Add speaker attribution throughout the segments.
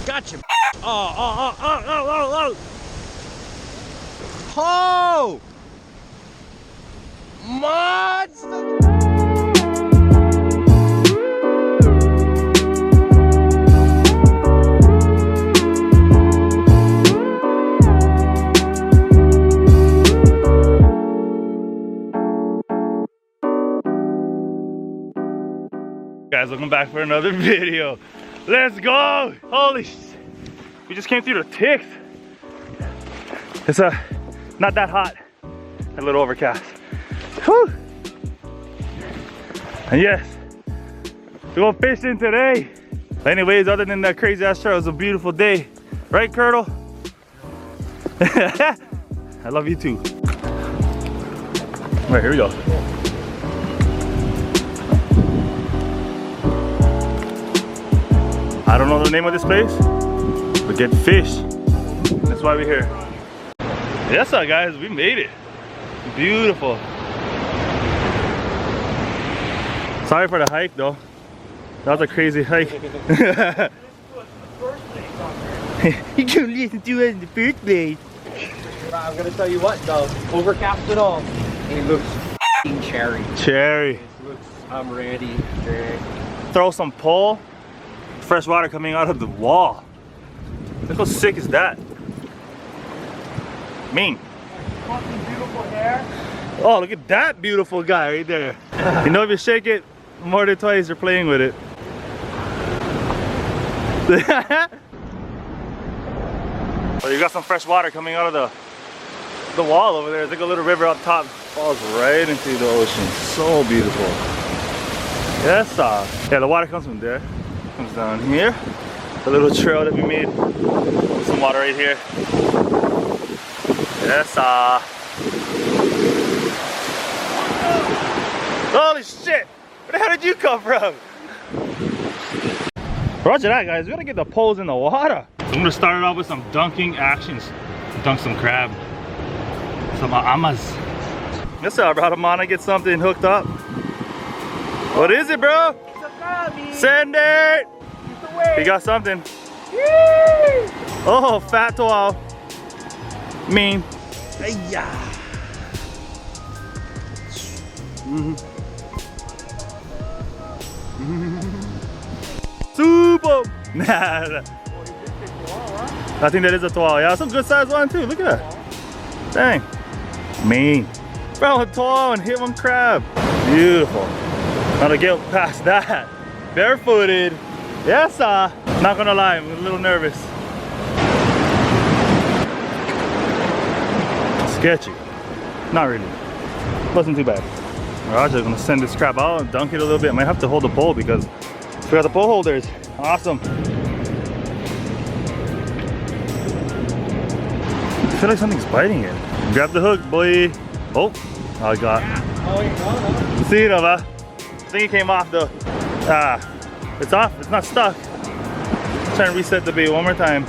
Speaker 1: Gotcha. Oh. Oh! Monster!
Speaker 2: Guys, welcome back for another video. Let's go! Holy shit. We just came through the ticks. It's not that hot. A little overcast. Whew. And yes, we're going fishing today. Anyways, other than that crazy ass truck, it was a beautiful day. Right, Curdle? I love you too. All right, here we go. I don't know the name of this place, but get fish. That's why we're here. Yessah, guys, we made it. Beautiful. Sorry for the hike though. That was a crazy hike. You couldn't listen to it in the first place.
Speaker 1: I'm gonna tell you what though, overcast it all. It looks f***ing cherry.
Speaker 2: Cherry.
Speaker 1: It looks, I'm ready.
Speaker 2: Throw some pole. Fresh water coming out of the wall. Look how sick is that? Mean.
Speaker 1: Fucking beautiful hair.
Speaker 2: Oh, look at that beautiful guy right there. You know, if you shake it more than twice, you're playing with it. Well, you got some fresh water coming out of the wall over there. It's like a little river up top. Falls right into the ocean. So beautiful. Yessah. Yeah, the water comes from there. Comes down here. The little trail that we made. Some water right here. Yessah. Holy shit! Where the hell did you come from? Roger that, guys. We gotta get the poles in the water. I'm gonna start it off with some dunking actions. Dunk some crab. Some amas. Yessah, I brought him on to get something hooked up. What is it, bro? Send it! He got something. Oh, fat toal. Mean. Yeah. Super. Nah. I think that is a toal. Yeah, some good sized one too. Look at that. Dang. Mean. Bro, a toal and hit one crab. Beautiful. Now to get past that. Barefooted. Yessah. Not gonna lie, I'm a little nervous. Sketchy. Not really. Wasn't too bad. Roger's gonna send this crab out and dunk it a little bit. I might have to hold the pole because we got the pole holders. Awesome. I feel like something's biting it. Grab the hook, boy. Oh, I got.
Speaker 1: Oh, you got it.
Speaker 2: See it, I think it came off though. It's off. It's not stuck. Try and reset the bait one more time.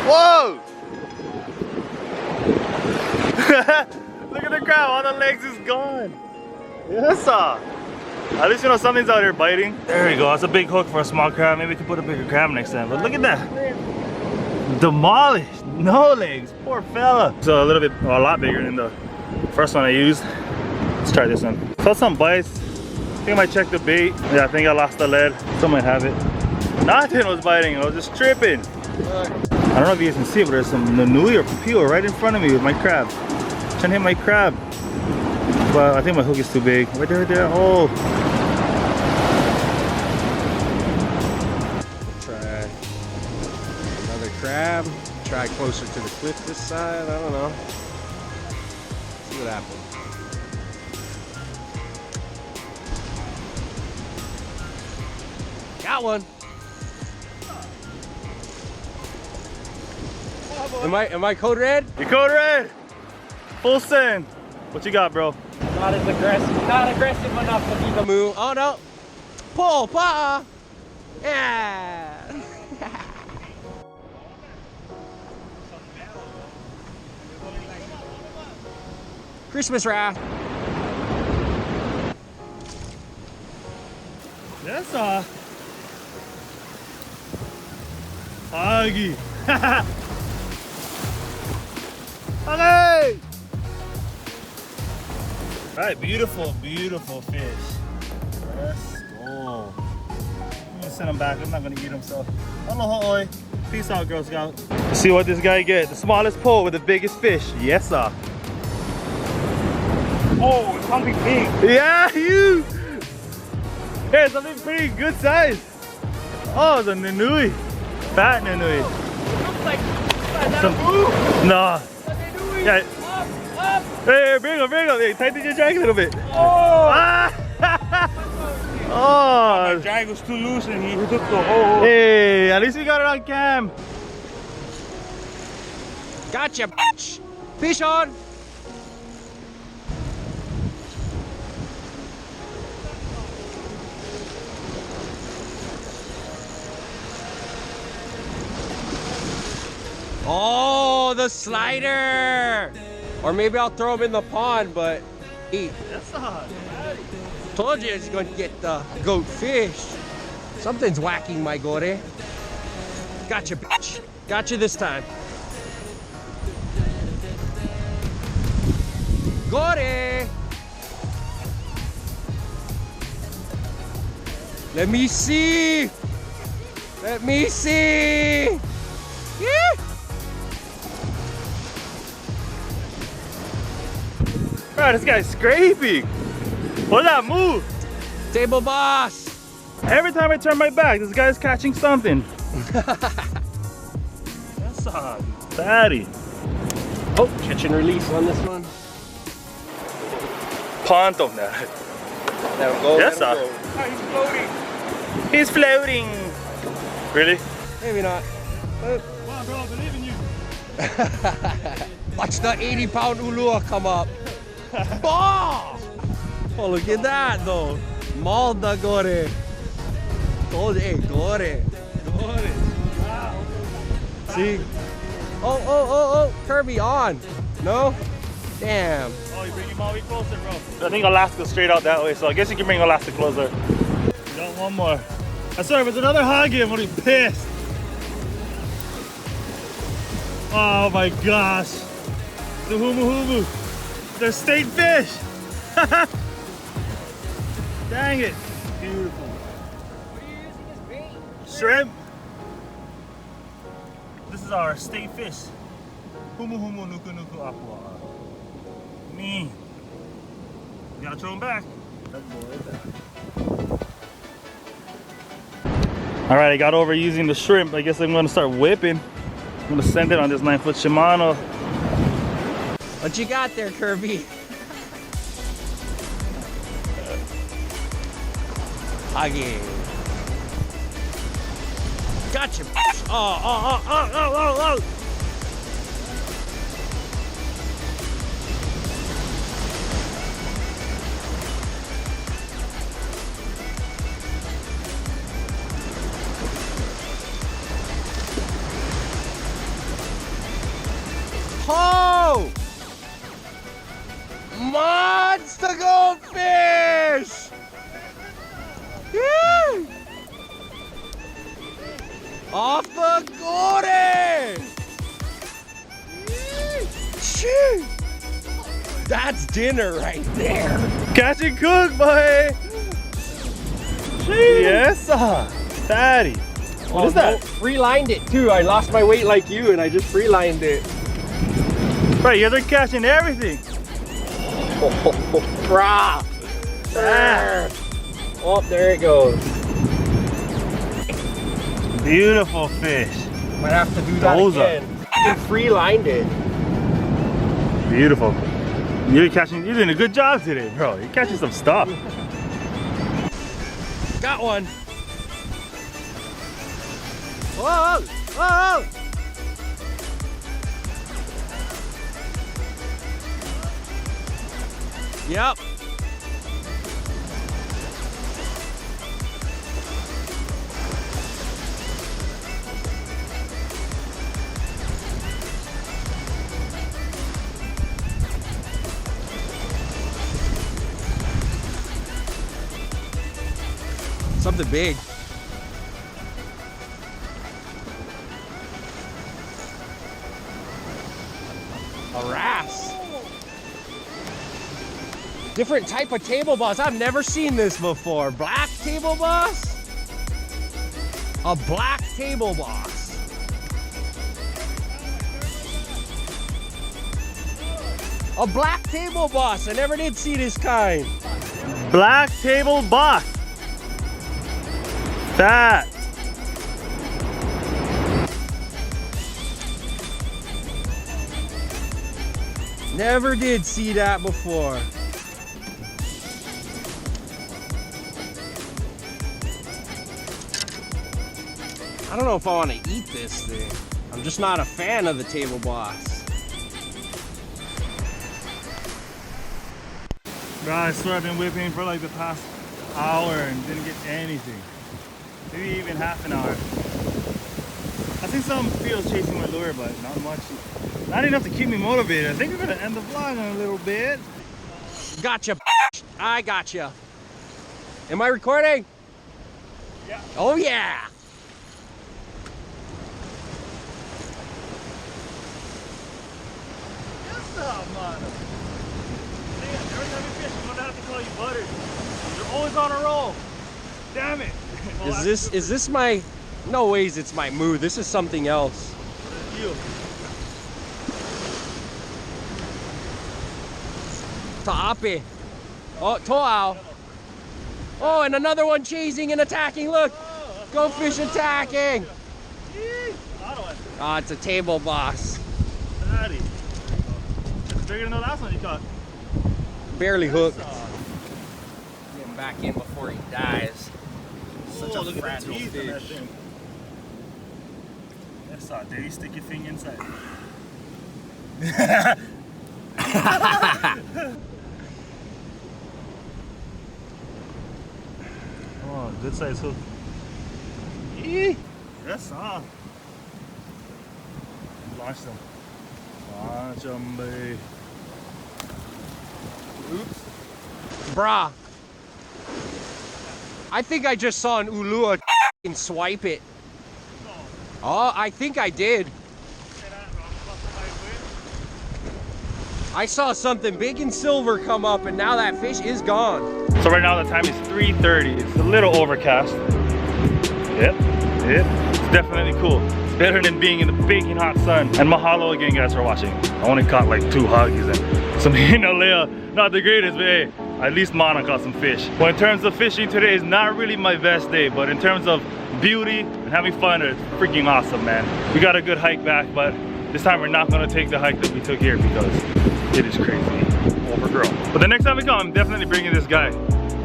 Speaker 2: Whoa! Look at the crab. All the legs is gone. Yessah. At least you know something's out here biting. There we go. That's a big hook for a small crab. Maybe we can put a bigger crab next time. But look at that. Demolished. No legs. Poor fella. So a lot bigger than the first one I used. Let's try this one. Felt some bites. I think I might check the bait. Yeah, I think I lost the lead. Some might have it. Nothing was biting. I was just tripping. I don't know if you guys can see it, but there's some nanui or papio right in front of me with my crab. Trying to hit my crab. But I think my hook is too big. Right there, right there. Oh.
Speaker 1: Try another crab. Try closer to the cliff this side. I don't know. See what happens. Got one. Am I code red?
Speaker 2: You code red. Full send. What you got, bro?
Speaker 1: Not as aggressive. Not aggressive enough to be the move. Oh no. Pull, pa. Yeah. Christmas raft.
Speaker 2: Yessah. Huggy. Okay. Alright, beautiful, beautiful fish. Let's go. I'm gonna send them back. I'm not gonna eat them, so aloha. Peace out, Girl Scout. See what this guy get. The smallest pole with the biggest fish. Yessah. Oh, it's something big. Yeah, you. Hey, something pretty good size. Oh, it's a nanui. Fat nanui.
Speaker 1: It looks like
Speaker 2: Some, nah. Yeah.
Speaker 1: Up.
Speaker 2: Hey, bring him. Hey, tighten your drag a little bit.
Speaker 1: Oh!
Speaker 2: Ah. Oh.
Speaker 3: The drag was too loose and he took the whole.
Speaker 2: Hey, at least we got it on cam.
Speaker 1: Gotcha, bitch. Fish on. Oh, the slider. Or maybe I'll throw him in the pond, but eat.
Speaker 2: That's not.
Speaker 1: Told you it's going to get the goat fish. Something's whacking my gore. Gotcha, bitch. Gotcha this time. Gore. Let me see. Let me see. Yeah.
Speaker 2: Bro, this guy's scraping. What's that move?
Speaker 1: Table boss.
Speaker 2: Every time I turn my back, this guy's catching something. That's a fatty.
Speaker 1: Oh, catch and release on this one.
Speaker 2: Ponto na.
Speaker 1: There we go.
Speaker 2: Yes,
Speaker 1: there we
Speaker 2: sir.
Speaker 1: go.
Speaker 3: Oh, he's floating.
Speaker 2: He's floating. Really?
Speaker 1: Maybe not.
Speaker 3: Come on, bro, I believe in you.
Speaker 1: Watch the 80-pound ulua come up. Bah! Oh, look at that though. Malda gore. Told you, hey, gore.
Speaker 3: Wow.
Speaker 1: See? Oh, Kirby on. No? Damn.
Speaker 2: Oh, you bring him all the way closer, bro. I think Alaska's straight out that way, so I guess you can bring Alaska closer. We got one more. I swear, if it's another hoggy, I'm gonna be pissed. Oh my gosh. The humu. They're state fish. Dang it. Beautiful.
Speaker 1: What are you using as bait?
Speaker 2: Shrimp. This is our state fish. Humu nuku aqua. Me. You gotta throw them back. Alright, I got over using the shrimp. I guess I'm gonna start whipping. I'm gonna send it on this 9-foot Shimano.
Speaker 1: What you got there, Kirby? Huggy. Gotcha. Oh. Oh! Monster goldfish! Woo! Off the gore! Shoo! That's dinner right there.
Speaker 2: Catch and cook, boy! Yes, fatty. What is that?
Speaker 1: Free-lined it too. I lost my weight like you and I just free-lined it.
Speaker 2: Right, you guys are catching everything.
Speaker 1: Brah! Oh, there it goes.
Speaker 2: Beautiful fish.
Speaker 1: Might have to do that again. I free-lined it.
Speaker 2: Beautiful. You're doing a good job today, bro. You're catching some stuff.
Speaker 1: Got one. Whoa! Yep. Something big. A wrasse. Different type of table boss. I've never seen this before. Black table boss? A black table boss. A black table boss. I never did see this kind.
Speaker 2: Black table boss. That.
Speaker 1: Never did see that before. I don't know if I want to eat this thing. I'm just not a fan of the table boss.
Speaker 2: Bro, I swear I've been whipping for like the past hour and didn't get anything. Maybe even half an hour. I think some feels chasing my lure, but not much. Not enough to keep me motivated. I think we're gonna end the vlog in a little bit.
Speaker 1: Gotcha. I gotcha. Am I recording?
Speaker 3: Yeah.
Speaker 1: Oh yeah.
Speaker 3: Yessah, man. Man, every time you fish, I'm gonna have to call you Butters. You're always on a roll. Damn it.
Speaker 1: Is this my? No ways. It's my mood. This is something else.
Speaker 3: You.
Speaker 1: Ta'ape. Oh, to'ao. Oh, and another one chasing and attacking. Look, go fish attacking. Ah, it's a table boss.
Speaker 3: Daddy. It's bigger than the last one you caught.
Speaker 1: Barely hooked.
Speaker 3: Yessah.
Speaker 1: Get him back in before he dies. Such a
Speaker 3: Look at
Speaker 1: fragile
Speaker 3: the teeth in that
Speaker 1: fish.
Speaker 3: thing. Yessah, did you stick your thing inside?
Speaker 2: Oh, good size hook.
Speaker 3: Yessah.
Speaker 2: Launch them. Launch them, babe.
Speaker 1: Oops. Brah. I think I just saw an ulua and swipe it. Oh, I think I did. I saw something big and silver come up and now that fish is gone.
Speaker 2: So right now the time is 3:30. It's a little overcast. Yep. It's definitely cool. It's better than being in the baking hot sun. And mahalo again, guys, for watching. I only caught like 2 huggies and some hinalea. Not the greatest, but hey, at least Mana caught some fish. Well, in terms of fishing, today is not really my best day, but in terms of beauty and having fun, it's freaking awesome, man. We got a good hike back, but this time we're not gonna take the hike that we took here because it is crazy overgrown. But the next time we come, I'm definitely bringing this guy.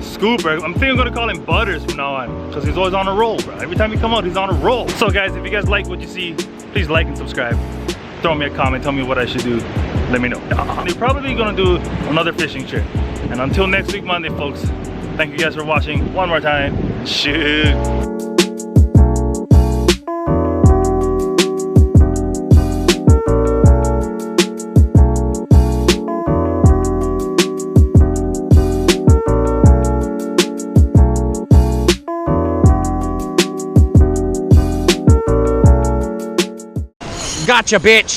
Speaker 2: Scooper. I'm thinking I'm gonna call him Butters from now on because he's always on a roll, bro. Every time he come out, he's on a roll. So guys, if you guys like what you see, please like and subscribe. Throw me a comment, tell me what I should do. Let me know. They're probably gonna do another fishing trip. And until next week, Monday, folks, thank you guys for watching one more time. Shoot.
Speaker 1: Gotcha, bitch.